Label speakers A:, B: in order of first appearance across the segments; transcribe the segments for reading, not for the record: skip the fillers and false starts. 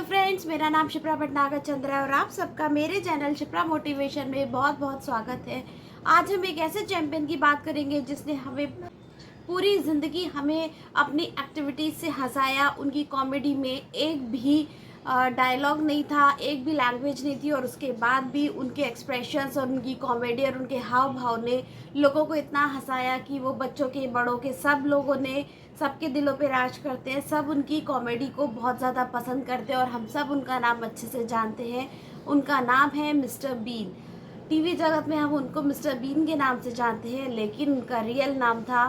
A: Friends, मेरा नाम शिप्रा भटनागर चंद्र है और आप सबका मेरे चैनल शिप्रा मोटिवेशन में बहुत बहुत स्वागत है। आज हम एक ऐसे चैंपियन की बात करेंगे जिसने हमें पूरी ज़िंदगी हमें अपनी एक्टिविटीज़ से हंसाया। उनकी कॉमेडी में एक भी डायलॉग नहीं था, एक भी लैंग्वेज नहीं थी और उसके बाद भी उनके एक्सप्रेशंस और उनकी कॉमेडी और उनके हाव भाव ने लोगों को इतना हंसाया कि वो बच्चों के बड़ों के सब लोगों ने सबके दिलों पे राज करते हैं। सब उनकी कॉमेडी को बहुत ज़्यादा पसंद करते हैं और हम सब उनका नाम अच्छे से जानते हैं। उनका नाम है मिस्टर बीन। टीवी जगत में हम उनको मिस्टर बीन के नाम से जानते हैं, लेकिन उनका रियल नाम था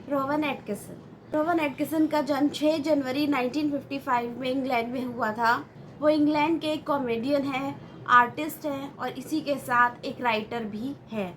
A: रोवन एटकिंसन। रोवन एटकिंसन का जन्म 6 जनवरी 1955 में इंग्लैंड में हुआ था। वो इंग्लैंड के एक कॉमेडियन हैं, आर्टिस्ट हैं और इसी के साथ एक राइटर भी है।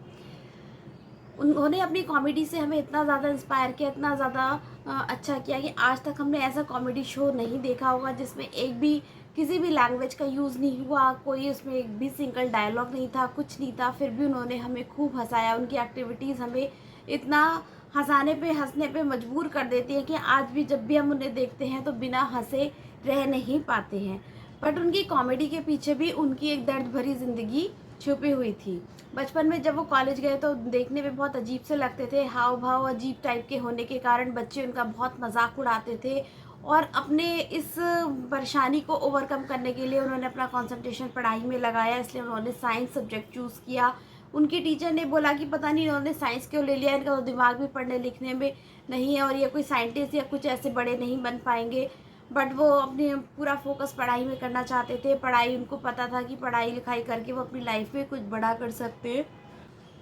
A: उन्होंने अपनी कॉमेडी से हमें इतना ज़्यादा इंस्पायर किया, इतना ज़्यादा अच्छा किया कि आज तक हमने ऐसा कॉमेडी शो नहीं देखा होगा जिसमें एक भी किसी भी लैंग्वेज का यूज़ नहीं हुआ, कोई उसमें एक भी सिंगल डायलॉग नहीं था, कुछ नहीं था। फिर भी उन्होंने हमें खूब हंसाया। उनकी एक्टिविटीज़ हमें इतना हंसने पे मजबूर कर देती है कि आज भी जब भी हम उन्हें देखते हैं तो बिना हंसे रह नहीं पाते हैं। बट उनकी कॉमेडी के पीछे भी उनकी एक दर्द भरी ज़िंदगी छुपी हुई थी। बचपन में जब वो कॉलेज गए तो देखने में बहुत अजीब से लगते थे। हाव भाव अजीब टाइप के होने के कारण बच्चे उनका बहुत मजाक उड़ाते थे और अपने इस परेशानी को ओवरकम करने के लिए उन्होंने अपना कंसंट्रेशन पढ़ाई में लगाया। इसलिए उन्होंने साइंस सब्जेक्ट चूज़ किया। उनकी टीचर ने बोला कि पता नहीं इन्होंने साइंस क्यों ले लिया, इनका तो दिमाग भी पढ़ने लिखने में नहीं है और ये कोई साइंटिस्ट या कुछ ऐसे बड़े नहीं बन पाएंगे। बट वो अपने पूरा फोकस पढ़ाई में करना चाहते थे। पढ़ाई, उनको पता था कि पढ़ाई लिखाई करके वो अपनी लाइफ में कुछ बड़ा कर सकते हैं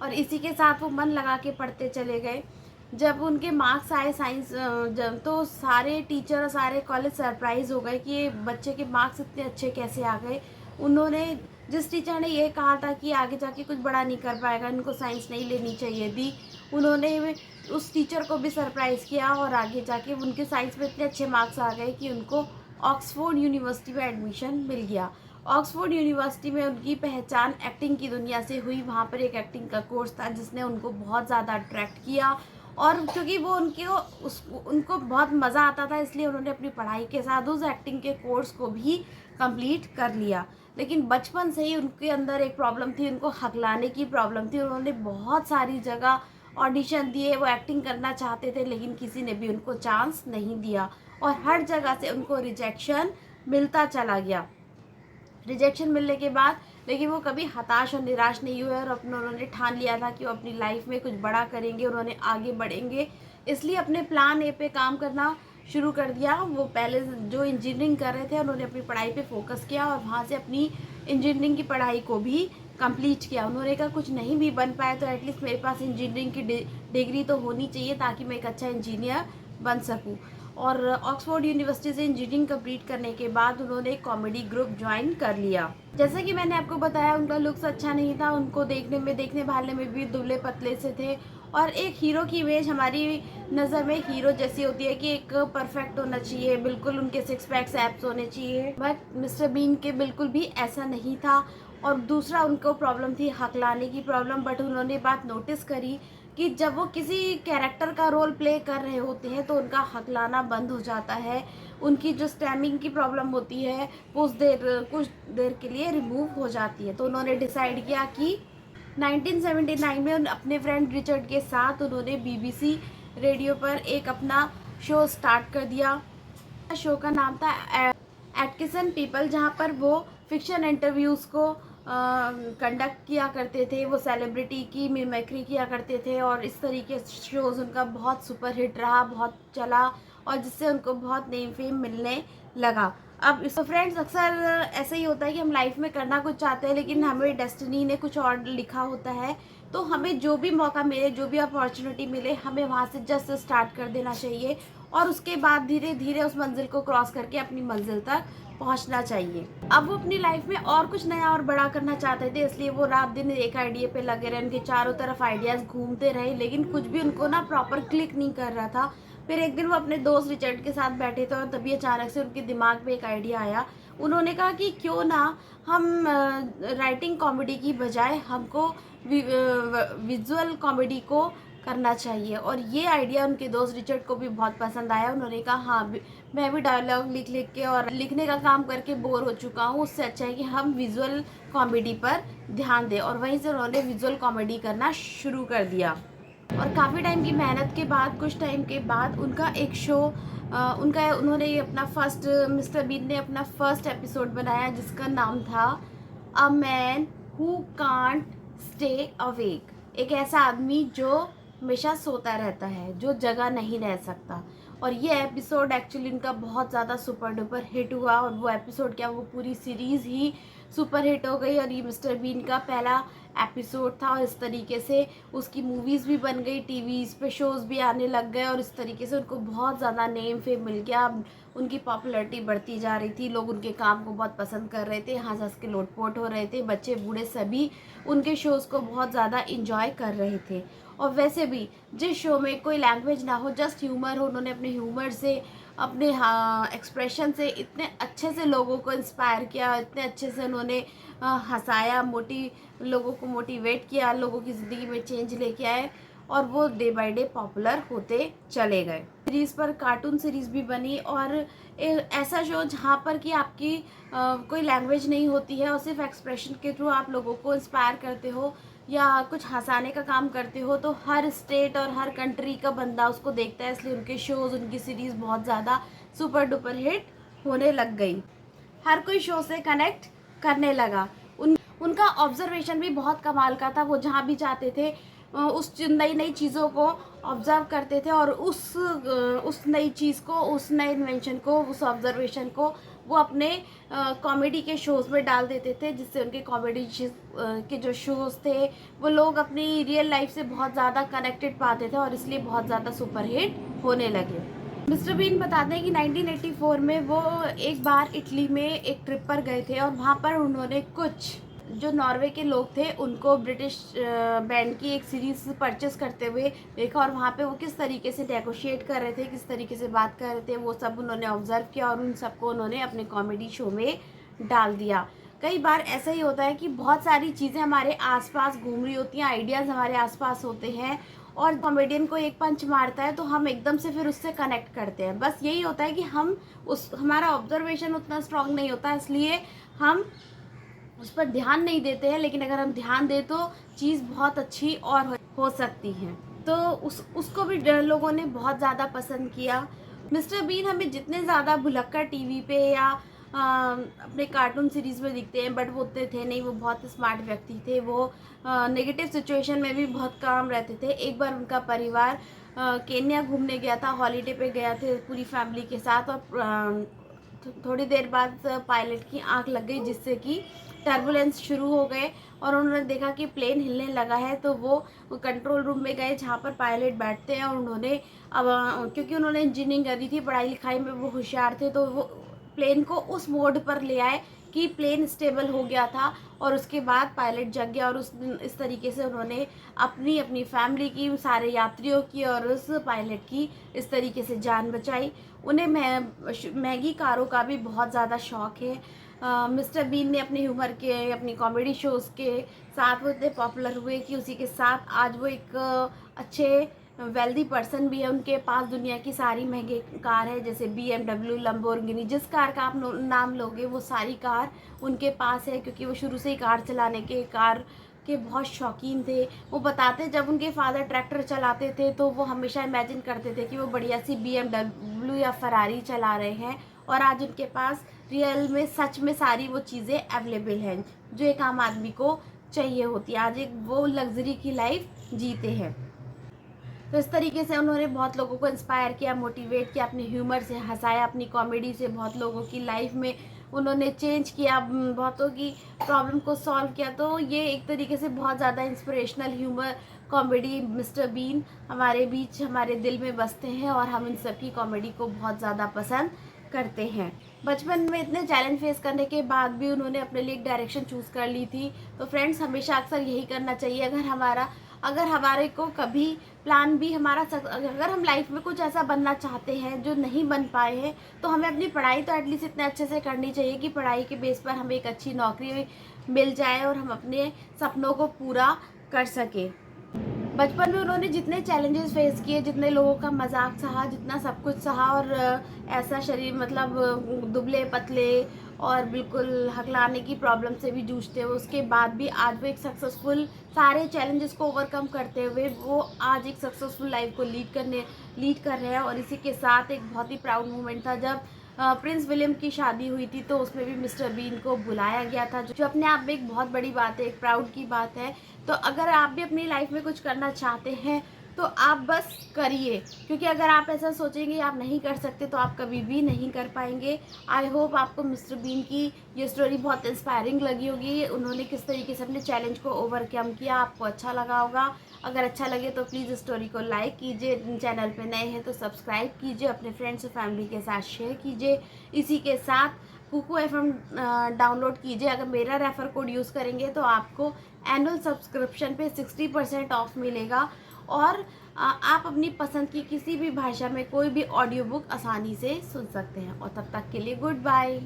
A: और इसी के साथ वो मन लगा के पढ़ते चले गए। जब उनके मार्क्स आए साइंस जब, तो सारे टीचर और सारे कॉलेज सरप्राइज़ हो गए कि ये बच्चे के मार्क्स इतने अच्छे कैसे आ गए। उन्होंने, जिस टीचर ने ये कहा था कि आगे जाके कुछ बड़ा नहीं कर पाएगा, इनको साइंस नहीं लेनी चाहिए थी, उन्होंने उस टीचर को भी सरप्राइज़ किया और आगे जाके उनके साइंस में इतने अच्छे मार्क्स आ गए कि उनको ऑक्सफोर्ड यूनिवर्सिटी में एडमिशन मिल गया। ऑक्सफोर्ड यूनिवर्सिटी में उनकी पहचान एक्टिंग की दुनिया से हुई। वहाँ पर एक एक्टिंग का कोर्स था जिसने उनको बहुत ज़्यादा अट्रैक्ट किया और क्योंकि वो उनको बहुत मज़ा आता था, इसलिए उन्होंने अपनी पढ़ाई के साथ उस एक्टिंग के कोर्स को भी कंप्लीट कर लिया। लेकिन बचपन से ही उनके अंदर एक प्रॉब्लम थी, उनको हकलाने की प्रॉब्लम थी। उन्होंने बहुत सारी जगह ऑडिशन दिए, वो एक्टिंग करना चाहते थे लेकिन किसी ने भी उनको चांस नहीं दिया और हर जगह से उनको रिजेक्शन मिलता चला गया। रिजेक्शन मिलने के बाद लेकिन वो कभी हताश और निराश नहीं हुए और अपने उन्होंने ठान लिया था कि वो अपनी लाइफ में कुछ बड़ा करेंगे, उन्होंने आगे बढ़ेंगे। इसलिए अपने प्लान ए पे काम करना शुरू कर दिया। वो पहले जो इंजीनियरिंग कर रहे थे उन्होंने अपनी पढ़ाई पे फोकस किया और वहाँ से अपनी इंजीनियरिंग की पढ़ाई को भी कंप्लीट किया। उन्होंने कहा कुछ नहीं भी बन पाया तो एटलीस्ट मेरे पास इंजीनियरिंग की डिग्री तो होनी चाहिए ताकि मैं एक अच्छा इंजीनियर बन सकूँ। और ऑक्सफोर्ड यूनिवर्सिटी से इंजीनियरिंग कंप्लीट करने के बाद उन्होंने एक कॉमेडी ग्रुप ज्वाइन कर लिया। जैसा कि मैंने आपको बताया, उनका लुक्स अच्छा नहीं था, उनको देखने भालने में भी दुबले पतले से थे और एक हीरो की इमेज हमारी नज़र में हीरो जैसी होती है कि एक परफेक्ट होना चाहिए, बिल्कुल उनके सिक्स पैक्स एब्स होने चाहिए। बट मिस्टर बीन के बिल्कुल भी ऐसा नहीं था। और दूसरा, उनको प्रॉब्लम थी हकलाने की प्रॉब्लम। बट उन्होंने बात नोटिस करी कि जब वो किसी कैरेक्टर का रोल प्ले कर रहे होते हैं तो उनका हकलाना बंद हो जाता है। उनकी जो स्टैमिंग की प्रॉब्लम होती है वो कुछ देर के लिए रिमूव हो जाती है। तो उन्होंने डिसाइड किया कि 1979 में अपने फ्रेंड रिचर्ड के साथ उन्होंने BBC रेडियो पर एक अपना शो स्टार्ट कर दिया। शो का नाम था एटकिंसन पीपल, जहाँ पर वो फिक्शन इंटरव्यूज़ को कंडक्ट किया करते थे। वो सेलिब्रिटी की मिमिक्री किया करते थे और इस तरीके से शोज़ उनका बहुत सुपर हिट रहा, बहुत चला और जिससे उनको बहुत नेम फेम मिलने लगा। अब इस फ्रेंड्स, अक्सर ऐसा ही होता है कि हम लाइफ में करना कुछ चाहते हैं लेकिन हमें डेस्टिनी ने कुछ और लिखा होता है। तो हमें जो भी मौका मिले, जो भी अपॉर्चुनिटी मिले, हमें वहाँ से जस्ट स्टार्ट कर देना चाहिए और उसके बाद धीरे धीरे उस मंजिल को क्रॉस करके अपनी मंजिल तक पहुंचना चाहिए। अब वो अपनी लाइफ में और कुछ नया और बड़ा करना चाहते थे, इसलिए वो रात दिन एक आइडिया पे लगे रहे। उनके चारों तरफ आइडियाज़ घूमते रहे लेकिन कुछ भी उनको ना प्रॉपर क्लिक नहीं कर रहा था। फिर एक दिन वो अपने दोस्त रिचर्ड के साथ बैठे थे और तभी अचानक से उनके दिमाग में एक आइडिया आया। उन्होंने कहा कि क्यों ना हम राइटिंग कॉमेडी की बजाय हमको विजुअल कॉमेडी को करना चाहिए। और ये आइडिया उनके दोस्त रिचर्ड को भी बहुत पसंद आया। उन्होंने कहा हाँ मैं भी डायलॉग लिख लिख के और लिखने का काम करके बोर हो चुका हूँ, उससे अच्छा है कि हम विजुअल कॉमेडी पर ध्यान दें। और वहीं से उन्होंने विजुअल कॉमेडी करना शुरू कर दिया। और काफ़ी टाइम की मेहनत के बाद, कुछ टाइम के बाद उनका एक शो उन्होंने अपना फर्स्ट, मिस्टर बीन ने अपना फर्स्ट एपिसोड बनाया जिसका नाम था a man who can't stay awake. एक ऐसा आदमी जो हमेशा सोता रहता है, जो जगह नहीं रह सकता। और ये एपिसोड एक्चुअली उनका बहुत ज़्यादा सुपर डुपर हिट हुआ। और वो एपिसोड क्या, वो पूरी सीरीज़ ही सुपर हिट हो गई। और ये मिस्टर बीन का पहला एपिसोड था और इस तरीके से उसकी मूवीज़ भी बन गई, टीवी पे शोज़ भी आने लग गए और इस तरीके से उनको बहुत ज़्यादा नेम फेम मिल गया। उनकी पॉपुलैरिटी बढ़ती जा रही थी, लोग उनके काम को बहुत पसंद कर रहे थे, हंस हंस के लोटपोट हो रहे थे, बच्चे बूढ़े सभी उनके शोज़ को बहुत ज़्यादा इंजॉय कर रहे थे। और वैसे भी जिस शो में कोई लैंग्वेज ना हो, जस्ट ह्यूमर हो, उन्होंने अपने ह्यूमर से, अपने एक्सप्रेशन से इतने अच्छे से लोगों को इंस्पायर किया, इतने अच्छे से उन्होंने हंसाया, लोगों को मोटिवेट किया, लोगों की ज़िंदगी में चेंज लेके आए और वो डे बाय डे पॉपुलर होते चले गए। सीरीज़ पर कार्टून सीरीज़ भी बनी और ऐसा शो जहाँ पर कि आपकी कोई लैंग्वेज नहीं होती है और सिर्फ एक्सप्रेशन के थ्रू आप लोगों को इंस्पायर करते हो या कुछ हंसाने का काम करते हो, तो हर स्टेट और हर कंट्री का बंदा उसको देखता है। इसलिए उनके शोज़, उनकी सीरीज़ बहुत ज़्यादा सुपर डुपर हिट होने लग गई। हर कोई शो से कनेक्ट करने लगा। उनका ऑब्जर्वेशन भी बहुत कमाल का था। वो जहाँ भी जाते थे उस नई नई चीज़ों को ऑब्ज़र्व करते थे और उस नई चीज़ को, उस नए इन्वेंशन को, उस ऑब्जर्वेशन को वो अपने कॉमेडी के शोज़ में डाल देते थे, जिससे उनके कॉमेडी के जो शोज़ थे वो लोग अपनी रियल लाइफ से बहुत ज़्यादा कनेक्टेड पाते थे और इसलिए बहुत ज़्यादा सुपर हिट होने लगे। मिस्टर बीन बताते हैं कि 1984 में वो एक बार इटली में एक ट्रिप पर गए थे और वहाँ पर उन्होंने कुछ जो नॉर्वे के लोग थे उनको ब्रिटिश बैंड की एक सीरीज़ परचेस करते हुए देखा और वहाँ पे वो किस तरीके से नेगोशिएट कर रहे थे, किस तरीके से बात कर रहे थे, वो सब उन्होंने ऑब्जर्व किया और उन सबको उन्होंने अपने कॉमेडी शो में डाल दिया। कई बार ऐसा ही होता है कि बहुत सारी चीज़ें हमारे आसपास घूम रही होती हैं, आइडियाज़ हमारे आसपास होते हैं और कॉमेडियन को एक पंच मारता है तो हम एकदम से फिर उससे कनेक्ट करते हैं। बस यही होता है कि हमारा ऑब्जर्वेशन उतना स्ट्रांग नहीं होता, इसलिए हम उस पर ध्यान नहीं देते हैं। लेकिन अगर हम ध्यान दें तो चीज़ बहुत अच्छी और हो सकती है। तो उसको भी लोगों ने बहुत ज़्यादा पसंद किया। मिस्टर बीन हमें जितने ज़्यादा भुलक्कड़ टीवी पे या अपने कार्टून सीरीज़ में दिखते हैं, बट वो उतने थे नहीं। वो बहुत स्मार्ट व्यक्ति थे। वो नेगेटिव सिचुएशन में भी बहुत काम रहते थे। एक बार उनका परिवार केन्या घूमने गया था, हॉलीडे पे गया थे पूरी फैमिली के साथ और थोड़ी देर बाद पायलट की आंख लग गई जिससे कि टर्बुलेंस शुरू हो गए और उन्होंने देखा कि प्लेन हिलने लगा है। तो वो कंट्रोल रूम में गए जहाँ पर पायलट बैठते हैं और उन्होंने क्योंकि उन्होंने इंजीनियरिंग करी थी, पढ़ाई लिखाई में वो होशियार थे, तो वो प्लेन को उस मोड पर ले आए कि प्लेन स्टेबल हो गया था और उसके बाद पायलट जग गया और इस तरीके से उन्होंने अपनी फैमिली की, सारे यात्रियों की और उस पायलट की इस तरीके से जान बचाई। उन्हें मैगी कारों का भी बहुत ज़्यादा शौक़ है। मिस्टर बीन ने अपने ह्यूमर के, अपनी कॉमेडी शोज़ के साथ वो इतने पॉपुलर हुए कि उसी के साथ आज वो एक अच्छे वेल्दी पर्सन भी है। उनके पास दुनिया की सारी महंगी कार है, जैसे BMW, लंबोर्गिनी, जिस कार का आप नाम लोगे वो सारी कार उनके पास है, क्योंकि वो शुरू से ही कार के बहुत शौकीन थे। वो बताते जब उनके फादर ट्रैक्टर चलाते थे तो वो हमेशा इमेजिन करते थे कि वो बढ़िया सी BMW या फरारी चला रहे हैं और आज उनके पास रियल में, सच में सारी वो चीज़ें अवेलेबल हैं जो एक आम आदमी को चाहिए होती है। आज एक वो लग्जरी की लाइफ जीते हैं। तो इस तरीके से उन्होंने बहुत लोगों को इंस्पायर किया, मोटिवेट किया, अपने ह्यूमर से हंसाया, अपनी कॉमेडी से बहुत लोगों की लाइफ में उन्होंने चेंज किया, बहुतों की प्रॉब्लम को सॉल्व किया। तो ये एक तरीके से बहुत ज़्यादा inspirational humour comedy mister Bean हमारे बीच, हमारे दिल में बसते हैं और हम इन सब की कॉमेडी को बहुत ज़्यादा पसंद करते हैं। बचपन में इतने चैलेंज फेस करने के बाद भी उन्होंने अपने लिए एक डायरेक्शन चूज़ कर ली थी। तो फ्रेंड्स, हमेशा अक्सर यही करना चाहिए। अगर हमारे को कभी प्लान भी अगर हम लाइफ में कुछ ऐसा बनना चाहते हैं जो नहीं बन पाए हैं, तो हमें अपनी पढ़ाई तो एटलीस्ट इतने अच्छे से करनी चाहिए कि पढ़ाई के बेस पर हमें एक अच्छी नौकरी मिल जाए और हम अपने सपनों को पूरा कर सकें। बचपन में उन्होंने जितने चैलेंजेस फेस किए, जितने लोगों का मजाक सहा, जितना सब कुछ सहा, और ऐसा शरीर मतलब दुबले पतले और बिल्कुल हकलाने की प्रॉब्लम से भी जूझते हुए, उसके बाद भी आज वो एक सक्सेसफुल, सारे चैलेंजेस को ओवरकम करते हुए वो आज एक सक्सेसफुल लाइफ को लीड कर रहे हैं। और इसी के साथ एक बहुत ही प्राउड मोमेंट था जब प्रिंस विलियम की शादी हुई थी, तो उसमें भी मिस्टर बीन को बुलाया गया था, जो अपने आप में एक बहुत बड़ी बात है, एक प्राउड की बात है। तो अगर आप भी अपनी लाइफ में कुछ करना चाहते हैं तो आप बस करिए, क्योंकि अगर आप ऐसा सोचेंगे आप नहीं कर सकते तो आप कभी भी नहीं कर पाएंगे। आई होप आपको मिस्टर बीन की ये स्टोरी बहुत इंस्पायरिंग लगी होगी, उन्होंने किस तरीके से अपने चैलेंज को ओवरकम किया, आपको अच्छा लगा होगा। अगर अच्छा लगे तो प्लीज़ स्टोरी को लाइक कीजिए, चैनल पे नए हैं तो सब्सक्राइब कीजिए, अपने फ्रेंड्स और फैमिली के साथ शेयर कीजिए। इसी के साथ कुकू एफएम डाउनलोड कीजिए। अगर मेरा रेफर कोड यूज़ करेंगे तो आपको एनुअल सब्सक्रिप्शन पे 60% ऑफ मिलेगा, और आप अपनी पसंद की किसी भी भाषा में कोई भी ऑडियो बुक आसानी से सुन सकते हैं। और तब तक के लिए गुड बाय।